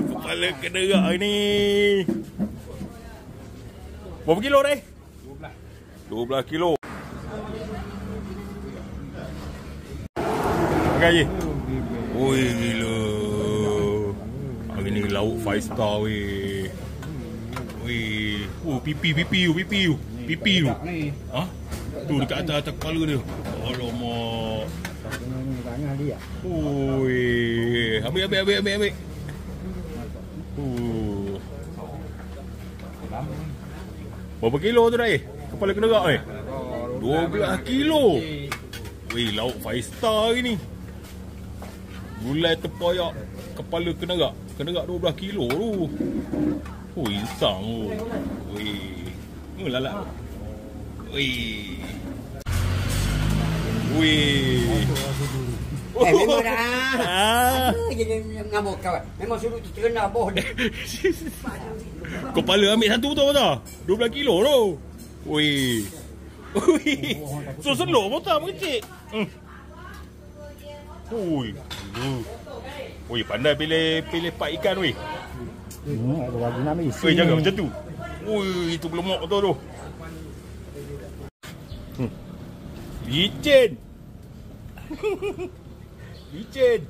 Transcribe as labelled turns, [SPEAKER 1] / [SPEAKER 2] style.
[SPEAKER 1] Kepala kenerak ni. Berapa kilo dah? 12 kilo. Makan je. Oi gila. Hari ni lauk 5 star weh. Weh. Oh pipi tu. Ha? Tu dekat atas kepala dia. Alamak. Oi. Ambil. Berapa kilo tu dah kepala kenerak ni? 12 kilo. Weh, lauk 5 star hari ni. Gulai tepoyak kepala kenerak. Kenerak 12 kilo tu. Oh, insang tu. Weh. Mulalah. Weh.
[SPEAKER 2] Memang dah. Jadi ngamuk kawan. Memang suruh terkena boh dia.
[SPEAKER 1] Kepala ambil satu tu apa tak? 12 kilo tu. Weh. So selok pun tak mengecik. Ui, pandai pilih pak ikan weh.
[SPEAKER 3] Ada lagi nak isi.
[SPEAKER 1] Weh, jangan macam tu. Ui, itu lemak betul tu. Licin. Licin.